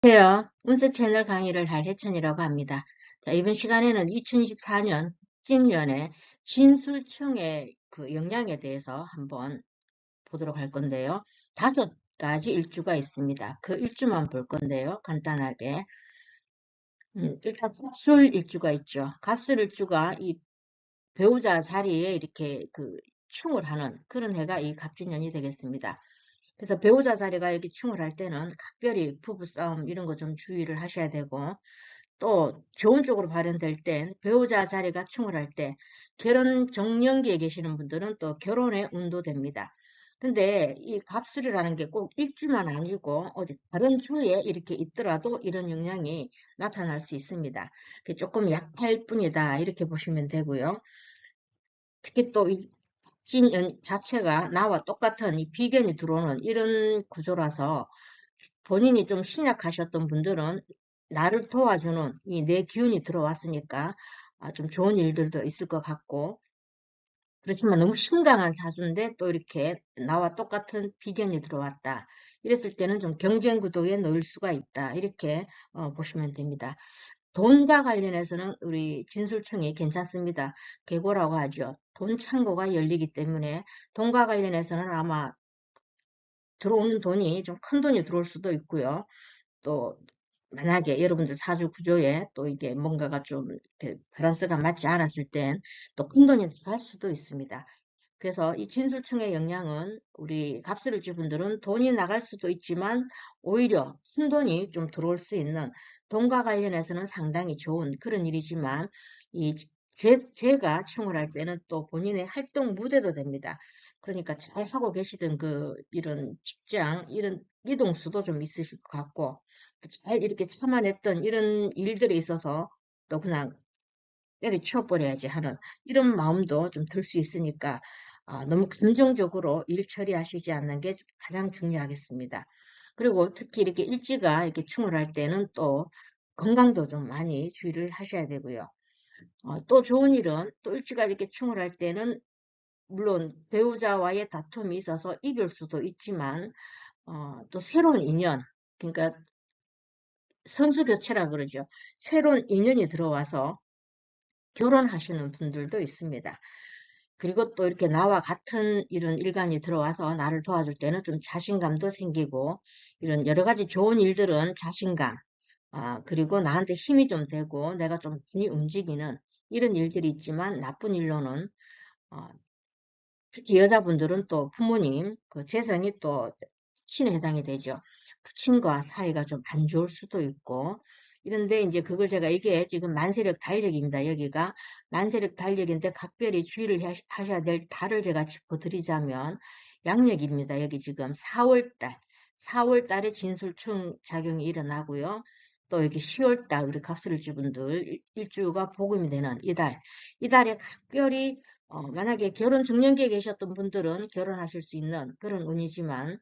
안녕하세요. 운세 채널 강의를 할 해천이라고 합니다. 자, 이번 시간에는 2024년 찐년의 진술충의 그 영향에 대해서 한번 보도록 할 건데요. 5가지 일주가 있습니다. 그 일주만 볼 건데요. 간단하게. 일단 갑술 일주가 있죠. 갑술 일주가 이 배우자 자리에 이렇게 그 충을 하는 그런 해가 이 갑진년이 되겠습니다. 그래서 배우자 자리가 이렇게 충을 할 때는 각별히 부부싸움 이런 거 좀 주의를 하셔야 되고, 또 좋은 쪽으로 발현될 땐 배우자 자리가 충을 할 때 결혼 정년기에 계시는 분들은 또 결혼의 운도 됩니다. 근데 이 갑술이라는 게 꼭 일주만 아니고 어디 다른 주에 이렇게 있더라도 이런 영향이 나타날 수 있습니다. 조금 약할 뿐이다 이렇게 보시면 되고요. 특히 또 이 진 자체가 나와 똑같은 이 비견이 들어오는 이런 구조라서 본인이 좀 신약하셨던 분들은 나를 도와주는 이 내 기운이 들어왔으니까 좀 좋은 일들도 있을 것 같고, 그렇지만 너무 심강한 사주인데 또 이렇게 나와 똑같은 비견이 들어왔다. 이랬을 때는 좀 경쟁 구도에 놓일 수가 있다. 이렇게 보시면 됩니다. 돈과 관련해서는 우리 진술충이 괜찮습니다. 계고라고 하죠. 돈 창고가 열리기 때문에 돈과 관련해서는 아마 들어오는 돈이 좀 큰 돈이 들어올 수도 있고요. 또 만약에 여러분들 사주 구조에 또 이게 뭔가가 좀 이렇게 밸런스가 맞지 않았을 땐 또 큰 돈이 들어갈 수도 있습니다. 그래서 이 진술충의 영향은 우리 갑술일주 분들은 돈이 나갈 수도 있지만 오히려 큰 돈이 좀 들어올 수 있는, 돈과 관련해서는 상당히 좋은 그런 일이지만 이 제가 충을 할 때는 또 본인의 활동 무대도 됩니다. 그러니까 잘 하고 계시던 그 이런 직장 이런 이동수도 좀 있으실 것 같고, 잘 이렇게 참아냈던 이런 일들에 있어서 또 그냥 때려치워버려야지 하는 이런 마음도 좀 들 수 있으니까 너무 감정적으로 일 처리하시지 않는 게 가장 중요하겠습니다. 그리고 특히 이렇게 일지가 이렇게 충을 할 때는 또 건강도 좀 많이 주의를 하셔야 되고요. 또 좋은 일은 또 일지가 이렇게 충을 할 때는 물론 배우자와의 다툼이 있어서 이길 수도 있지만 또 새로운 인연, 그러니까 선수교체라 그러죠. 새로운 인연이 들어와서 결혼하시는 분들도 있습니다. 그리고 또 이렇게 나와 같은 이런 일간이 들어와서 나를 도와줄 때는 좀 자신감도 생기고, 이런 여러 가지 좋은 일들은 자신감, 그리고 나한테 힘이 좀 되고 내가 좀 많이 움직이는 이런 일들이 있지만, 나쁜 일로는 어, 특히 여자분들은 또 부모님 그 재성이 또 신에 해당이 되죠. 부친과 사이가 좀 안 좋을 수도 있고, 이런데 이제 그걸 제가, 이게 지금 만세력 달력입니다. 여기가 만세력 달력인데 각별히 주의를 하셔야 될 달을 제가 짚어드리자면 양력입니다. 여기 지금 4월 달에 진술충 작용이 일어나고요. 또 여기 10월 달 우리 갑술일주 분들 일주가 복음이 되는 이달에 각별히 만약에 결혼 정년기에 계셨던 분들은 결혼하실 수 있는 그런 운이지만,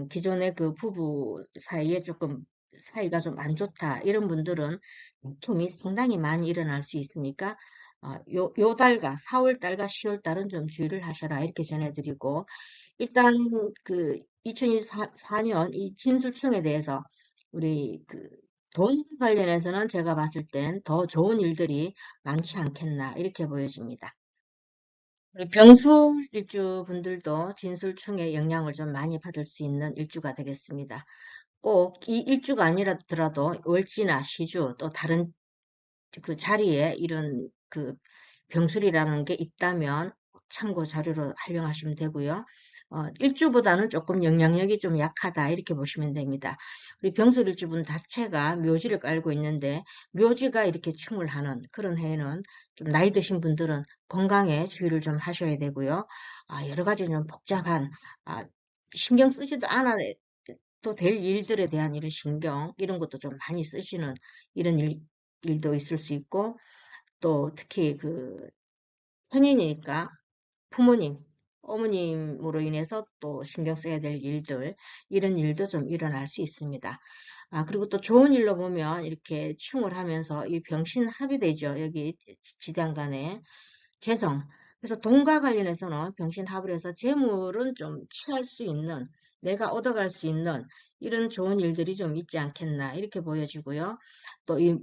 기존의 그 부부 사이에 조금 사이가 좀 안 좋다 이런 분들은 다툼이 상당히 많이 일어날 수 있으니까 요 달과 4월 달과 10월 달은 좀 주의를 하셔라 이렇게 전해드리고, 일단 그 2024년 이 진술충에 대해서 우리 그 돈 관련해서는 제가 봤을 땐 더 좋은 일들이 많지 않겠나 이렇게 보여집니다. 우리 병수 일주 분들도 진술충의 영향을 좀 많이 받을 수 있는 일주가 되겠습니다. 꼭 이 일주가 아니라더라도 월지나 시주 또 다른 그 자리에 이런 그 병술이라는 게 있다면 참고 자료로 활용하시면 되고요. 일주보다는 조금 영향력이 좀 약하다 이렇게 보시면 됩니다. 우리 병술 일주분 자체가 묘지를 깔고 있는데, 묘지가 이렇게 충을 하는 그런 해에는 좀 나이 드신 분들은 건강에 주의를 좀 하셔야 되고요. 여러 가지 좀 복잡한 아, 신경 쓰지도 않아도 될 일들에 대한 이런 신경 이런 것도 좀 많이 쓰시는 이런 일도 있을 수 있고, 또 특히 그 혼인이니까 부모님, 어머님으로 인해서 또 신경 써야 될 일들, 이런 일도 좀 일어날 수 있습니다. 그리고 또 좋은 일로 보면 이렇게 충을 하면서 이 병신합이 되죠. 여기 지장 간에 재성. 그래서 돈과 관련해서는 병신합을 해서 재물은 좀 취할 수 있는, 내가 얻어갈 수 있는 이런 좋은 일들이 좀 있지 않겠나 이렇게 보여지고요. 또 이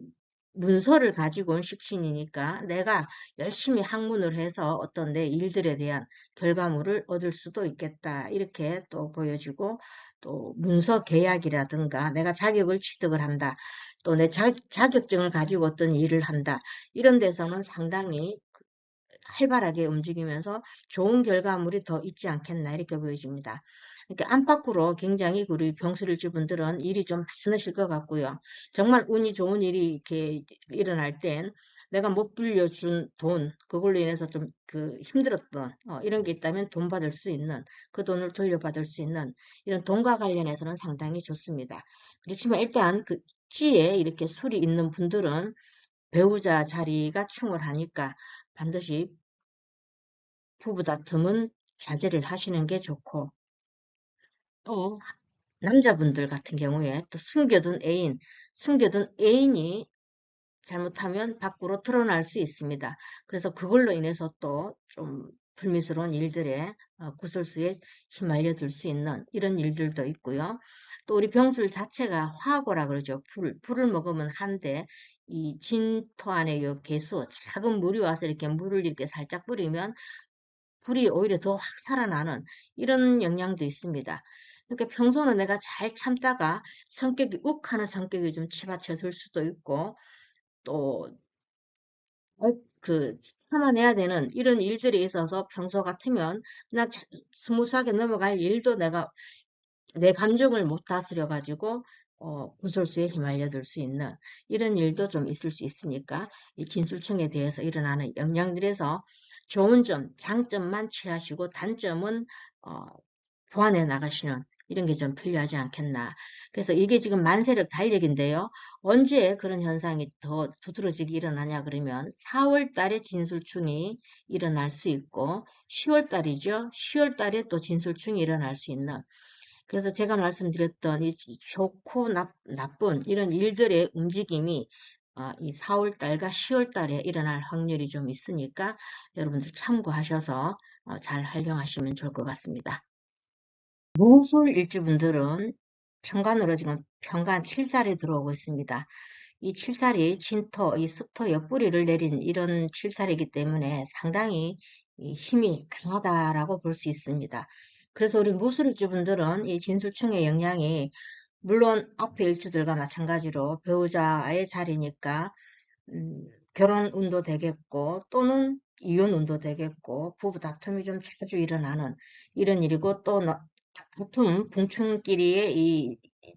문서를 가지고 온 식신이니까 내가 열심히 학문을 해서 어떤 내 일들에 대한 결과물을 얻을 수도 있겠다 이렇게 또 보여지고, 또 문서 계약이라든가 내가 자격을 취득을 한다, 또 내 자격증을 가지고 어떤 일을 한다, 이런 데서는 상당히 활발하게 움직이면서 좋은 결과물이 더 있지 않겠나 이렇게 보여집니다. 그러니까 안팎으로 굉장히 우리 병술일주 분들은 일이 좀 많으실 것 같고요. 정말 운이 좋은 일이 이렇게 일어날 땐 내가 못 빌려준 돈, 그걸로 인해서 좀 그 힘들었던 이런 게 있다면 돈 받을 수 있는, 그 돈을 돌려받을 수 있는 이런 돈과 관련해서는 상당히 좋습니다. 그렇지만 일단 그 지에 이렇게 술이 있는 분들은 배우자 자리가 충월하니까 반드시 부부 다툼은 자제를 하시는 게 좋고, 또 남자분들 같은 경우에 또 숨겨둔 애인이 잘못하면 밖으로 드러날 수 있습니다. 그래서 그걸로 인해서 또 좀 불미스러운 일들에 구설수에 휘말려 들 수 있는 이런 일들도 있고요. 또 우리 병술 자체가 화고라 그러죠. 불을 먹으면 한데 이 진토 안에 요 개수, 작은 물이 와서 이렇게 물을 이렇게 살짝 뿌리면 불이 오히려 더 확 살아나는 이런 영향도 있습니다. 그러니까 평소는 내가 잘 참다가 성격이 욱하는 성격이 좀 치받쳐질 수도 있고, 또 그 참아내야 되는 이런 일들이 있어서 평소 같으면 그냥 스무스하게 넘어갈 일도 내가 내 감정을 못 다스려 가지고 구설수에 휘말려들 수 있는 이런 일도 좀 있을 수 있으니까 이 진술청에 대해서 일어나는 영향들에서 좋은 점, 장점만 취하시고 단점은 어, 보완해 나가시는 이런 게 좀 필요하지 않겠나. 그래서 이게 지금 만세력 달력인데요. 언제 그런 현상이 더 두드러지게 일어나냐 그러면 4월 달에 진술충이 일어날 수 있고 10월 달이죠. 10월 달에 또 진술충이 일어날 수 있는, 그래서 제가 말씀드렸던 이 좋고 나쁜 이런 일들의 움직임이 이 4월 달과 10월 달에 일어날 확률이 좀 있으니까 여러분들 참고하셔서 잘 활용하시면 좋을 것 같습니다. 무술 일주분들은 천간으로 지금 편간 7살에 들어오고 있습니다. 이 7살이 진토, 이 습토 옆구리를 내린 이런 7살이기 때문에 상당히 이 힘이 강하다라고 볼 수 있습니다. 그래서 우리 무술일주분들은 이 진술충의 영향이 물론 앞에 일주들과 마찬가지로 배우자의 자리니까 결혼 운도 되겠고, 또는 이혼 운도 되겠고, 부부 다툼이 좀 자주 일어나는 이런 일이고, 또 다툼, 붕충끼리의 이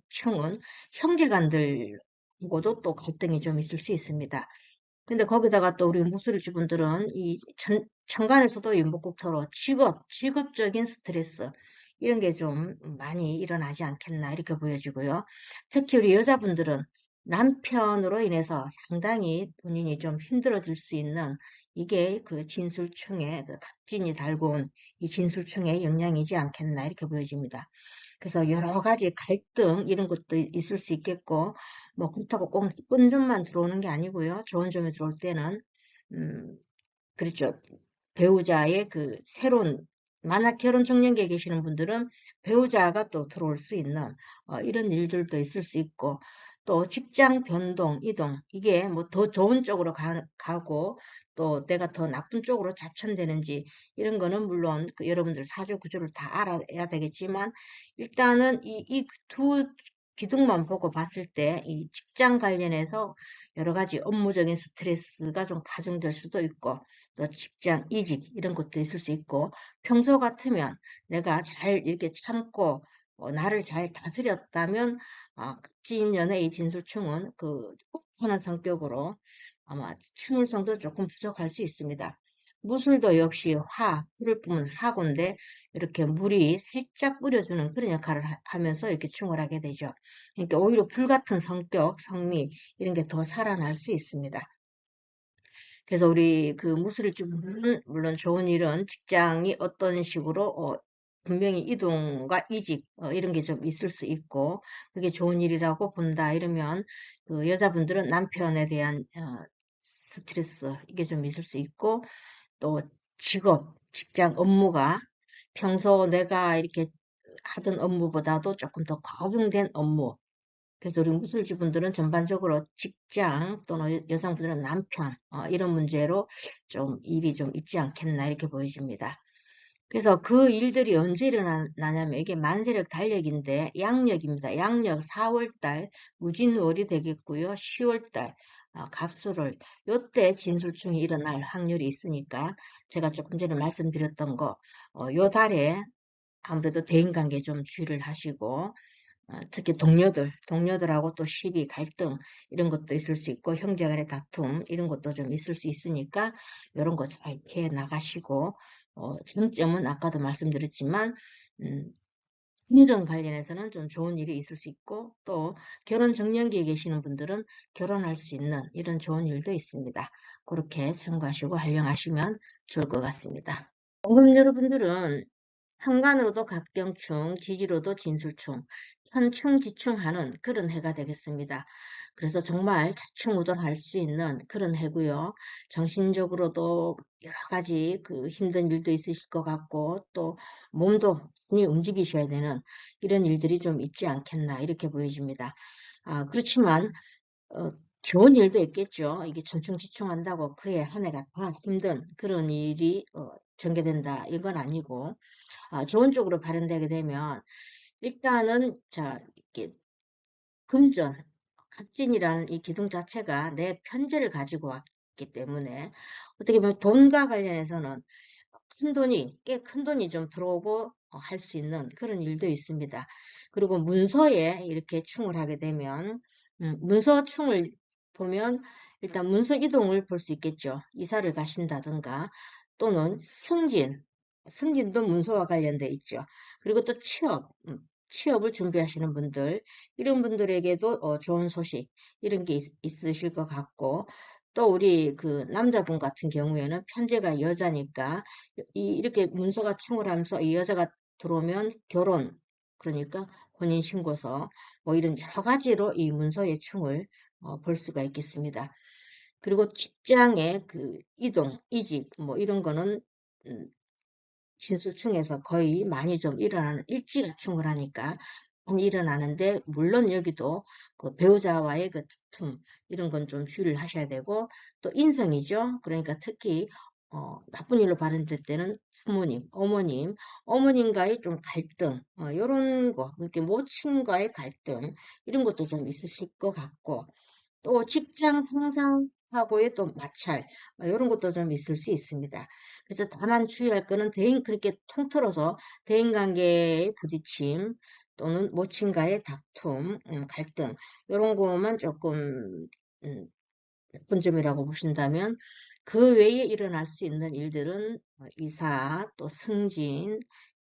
충은 형제간들하고도 또 갈등이 좀 있을 수 있습니다. 근데 거기다가 또 우리 무술일주 분들은 이 천간에서도 인목국토로 직업적인 스트레스 이런 게 좀 많이 일어나지 않겠나 이렇게 보여지고요. 특히 우리 여자분들은 남편으로 인해서 상당히 본인이 좀 힘들어질 수 있는 이게 그 진술충의 그 각진이 달고 온 이 진술충의 영향이지 않겠나 이렇게 보여집니다. 그래서 여러 가지 갈등 이런 것도 있을 수 있겠고, 뭐 그렇다고 꼭 나쁜 점만 들어오는 게 아니고요. 좋은 점이 들어올 때는 음, 그렇죠. 배우자의 그 새로운, 만약 결혼 정년기에 계시는 분들은 배우자가 또 들어올 수 있는 이런 일들도 있을 수 있고, 또 직장 변동, 이동, 이게 뭐 더 좋은 쪽으로 가고 또 내가 더 나쁜 쪽으로 자천되는지 이런 거는 물론 그 여러분들 사주 구조를 다 알아야 되겠지만, 일단은 이 두 기둥만 보고 봤을 때 이 직장 관련해서 여러 가지 업무적인 스트레스가 좀 가중될 수도 있고, 또 직장 이직 이런 것도 있을 수 있고, 평소 같으면 내가 잘 이렇게 참고 나를 잘 다스렸다면 갑진년의 이 진술충은 그 혹하는 성격으로 아마 참을성도 조금 부족할 수 있습니다. 무술도 역시 불을 뿜은 화고인데 이렇게 물이 살짝 뿌려주는 그런 역할을 하면서 이렇게 충월하게 되죠. 그러니까 오히려 불 같은 성격, 성미 이런 게 더 살아날 수 있습니다. 그래서 우리 그 무술일주 분들은 물론 좋은 일은 직장이 어떤 식으로 분명히 이동과 이직 이런 게 좀 있을 수 있고, 그게 좋은 일이라고 본다 이러면 그 여자분들은 남편에 대한 스트레스 이게 좀 있을 수 있고, 또 직장 업무가 평소 내가 이렇게 하던 업무보다도 조금 더 과중된 업무. 그래서 우리 무술주분들은 전반적으로 직장 또는 여성분들은 남편 이런 문제로 좀 일이 좀 있지 않겠나 이렇게 보여집니다. 그래서 그 일들이 언제 일어나냐면 이게 만세력 달력인데 양력입니다. 양력 4월달 무진월이 되겠고요. 10월달 갑술월 요때 진술충이 일어날 확률이 있으니까 제가 조금 전에 말씀드렸던 거 요 달에 아무래도 대인관계 좀 주의를 하시고 특히 동료들하고 또 시비, 갈등 이런 것도 있을 수 있고 형제 간의 다툼 이런 것도 좀 있을 수 있으니까 이런 거 잘 피해 나가시고 장점은 아까도 말씀드렸지만 금전 관련해서는 좀 좋은 일이 있을 수 있고 또 결혼 정년기에 계시는 분들은 결혼할 수 있는 이런 좋은 일도 있습니다. 그렇게 참고하시고 활용하시면 좋을 것 같습니다. 원금 여러분들은 현관으로도 갑경충, 지지로도 진술충, 현충지충하는 그런 해가 되겠습니다. 그래서 정말 자충우돌할 수 있는 그런 해고요. 정신적으로도 여러 가지 그 힘든 일도 있으실 것 같고 또 몸도 많이 움직이셔야 되는 이런 일들이 좀 있지 않겠나 이렇게 보여집니다. 그렇지만 좋은 일도 있겠죠. 이게 천충지충한다고 그해 한 해가 다 힘든 그런 일이 전개된다 이건 아니고 좋은 쪽으로 발현되게 되면 일단은 자 이렇게 금전, 갑진이라는 이 기둥 자체가 내 편재를 가지고 왔기 때문에 어떻게 보면 돈과 관련해서는 꽤 큰 돈이 좀 들어오고 할 수 있는 그런 일도 있습니다. 그리고 문서에 이렇게 충을 하게 되면 문서 충을 보면 일단 문서 이동을 볼 수 있겠죠. 이사를 가신다든가 또는 승진도 문서와 관련돼 있죠. 그리고 또 취업을 준비하시는 분들, 이런 분들에게도 좋은 소식, 이런 게 있으실 것 같고, 또 우리 그 남자분 같은 경우에는 편제가 여자니까, 이렇게 문서가 충을하면서 이 여자가 들어오면 결혼, 그러니까 혼인신고서, 뭐 이런 여러 가지로 이 문서의 충을 볼 수가 있겠습니다. 그리고 직장의 그 이동, 이직, 뭐 이런 거는 음, 진수층에서 거의 많이 좀 일어나는 일지가충을 하니까 많이 일어나는데 물론 여기도 그 배우자와의 그 다툼 이런 건 좀 주의를 하셔야 되고 또 인성이죠. 그러니까 특히 나쁜 일로 발현될 때는 부모님, 어머님과의 좀 갈등 이런 거 이렇게 모친과의 갈등 이런 것도 좀 있으실 것 같고 또 직장 상사하고의 또 마찰 이런 것도 좀 있을 수 있습니다. 그래서 다만 주의할 거는 그렇게 통틀어서 대인관계의 부딪힘 또는 모친과의 다툼, 갈등 이런 것만 조금 나쁜 점이라고 보신다면 그 외에 일어날 수 있는 일들은 이사, 또 승진,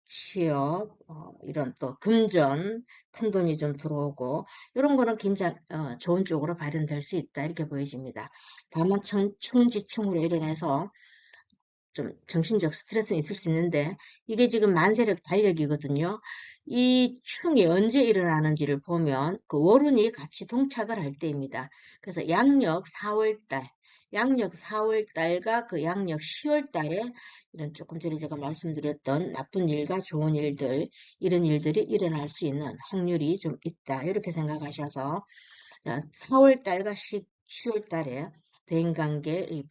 취업, 이런 또 금전, 큰 돈이 좀 들어오고 이런 거는 굉장히 좋은 쪽으로 발현될 수 있다 이렇게 보여집니다. 다만 충지충으로 일어나서 좀 정신적 스트레스는 있을 수 있는데 이게 지금 만세력 달력이거든요. 이 충이 언제 일어나는지를 보면 그 월운이 같이 동착을 할 때입니다. 그래서 양력 4월 달과 그 양력 10월 달에 이런 조금 전에 제가 말씀드렸던 나쁜 일과 좋은 일들 이런 일들이 일어날 수 있는 확률이 좀 있다. 이렇게 생각하셔서 4월 달과 10월 달에 대인관계의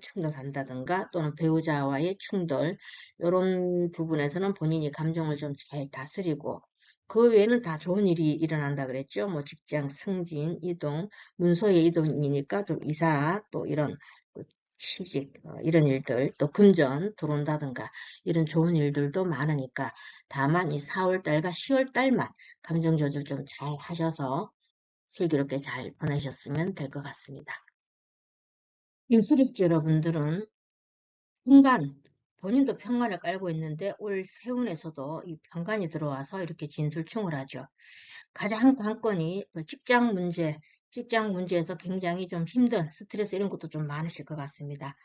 충돌한다든가 또는 배우자와의 충돌 이런 부분에서는 본인이 감정을 좀 잘 다스리고 그 외에는 다 좋은 일이 일어난다 그랬죠. 뭐 직장 승진, 이동, 문서의 이동이니까 좀 이사 또 이런 그 취직 이런 일들 또 금전 들어온다든가 이런 좋은 일들도 많으니까 다만 이 4월 달과 10월 달만 감정 조절 좀 잘 하셔서 슬기롭게 잘 보내셨으면 될 것 같습니다. 임수립주 여러분들은 평간, 본인도 평간을 깔고 있는데 올 세운에서도 이 평간이 들어와서 이렇게 진술충을 하죠. 가장 관건이 그 직장 문제에서 굉장히 좀 힘든 스트레스 이런 것도 좀 많으실 것 같습니다.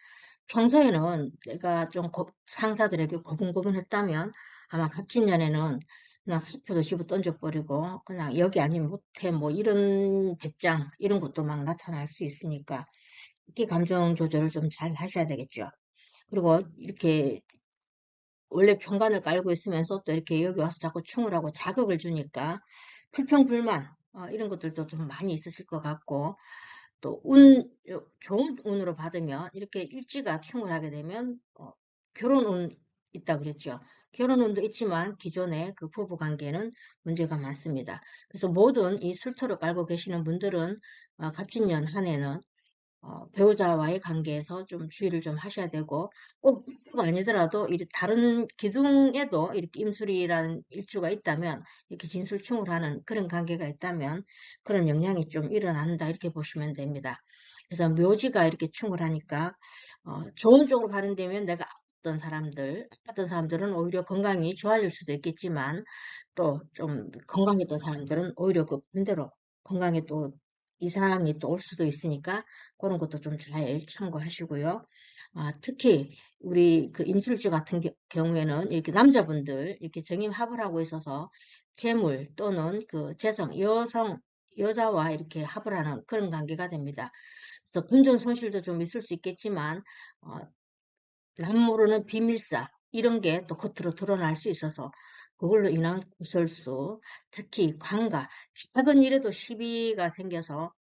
평소에는 내가 좀 상사들에게 고분고분했다면 아마 갑진년에는 그냥 사표도 집어 던져버리고 그냥 여기 아니면 못해 뭐 이런 배짱 이런 것도 막 나타날 수 있으니까 이렇게 감정 조절을 좀 잘 하셔야 되겠죠. 그리고 이렇게 원래 편관을 깔고 있으면서 또 이렇게 여기 와서 자꾸 충을 하고 자극을 주니까 불평불만 이런 것들도 좀 많이 있으실 것 같고, 또 좋은 운으로 받으면 이렇게 일지가 충을 하게 되면 결혼운 있다 그랬죠. 결혼운도 있지만 기존의 그 부부 관계는 문제가 많습니다. 그래서 모든 이 술토를 깔고 계시는 분들은 갑진년 한 해는 배우자와의 관계에서 좀 주의를 좀 하셔야 되고, 꼭 일주가 아니더라도 다른 기둥에도 이렇게 임술이라는 일주가 있다면, 이렇게 진술충을 하는 그런 관계가 있다면 그런 영향이 좀 일어난다 이렇게 보시면 됩니다. 그래서 묘지가 이렇게 충을 하니까 좋은 쪽으로 발현되면 내가 아팠던 사람들은 오히려 건강이 좋아질 수도 있겠지만, 또 좀 건강했던 사람들은 오히려 그 반대로 건강에 또 이상이 또 올 수도 있으니까 그런 것도 좀 잘 참고하시고요. 특히 우리 그 임술주 같은 경우에는 이렇게 남자분들 이렇게 정임합을 하고 있어서 재물 또는 그 재성, 여자와 이렇게 합을 하는 그런 관계가 됩니다. 그래서 금전 손실도 좀 있을 수 있겠지만 어, 남모르는 비밀사 이런 게 또 겉으로 드러날 수 있어서 그걸로 인한 구설수, 특히 관가, 작은 일에도 시비가 생겨서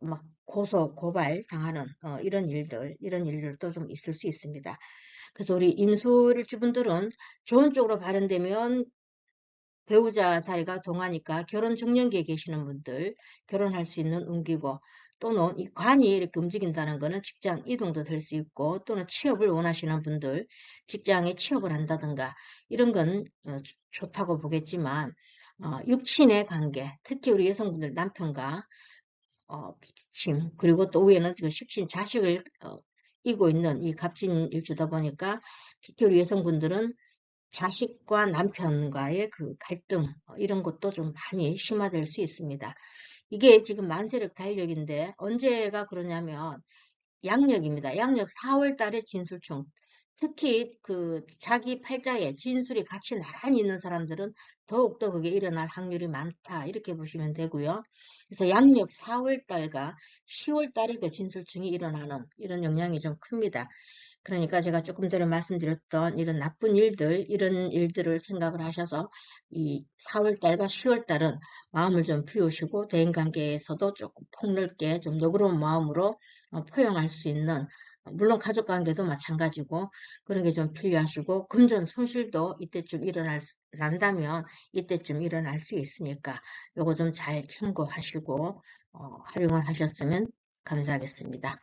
막 고소, 고발 당하는 이런 일들도 좀 있을 수 있습니다. 그래서 우리 임술주분들은 좋은 쪽으로 발현되면 배우자 사이가 동하니까 결혼 정년기에 계시는 분들 결혼할 수 있는 운기고, 또는 이 관이 이렇게 움직인다는 것은 직장 이동도 될 수 있고, 또는 취업을 원하시는 분들 직장에 취업을 한다든가 이런 건 좋다고 보겠지만, 육친의 관계, 특히 우리 여성분들 남편과 기침, 그리고 또 위에는 그 식신 자식을 이고 있는 이 갑진 일주다 보니까 특히 우리 여성분들은 자식과 남편과의 그 갈등 이런 것도 좀 많이 심화될 수 있습니다. 이게 지금 만세력 달력인데 언제가 그러냐면 양력입니다. 양력 4월 달에 진술충. 특히 그 자기 팔자에 진술이 같이 나란히 있는 사람들은 더욱더 그게 일어날 확률이 많다. 이렇게 보시면 되고요. 그래서 양력 4월 달과 10월 달에 그 진술충이 일어나는 이런 영향이 좀 큽니다. 그러니까 제가 조금 전에 말씀드렸던 이런 나쁜 일들, 이런 일들을 생각을 하셔서 이 4월 달과 10월 달은 마음을 좀 비우시고 대인관계에서도 조금 폭넓게 좀 너그러운 마음으로 포용할 수 있는, 물론 가족관계도 마찬가지고 그런 게 좀 필요하시고, 금전 손실도 이때쯤 난다면 이때쯤 일어날 수 있으니까 요거 좀 잘 참고하시고 활용을 하셨으면 감사하겠습니다.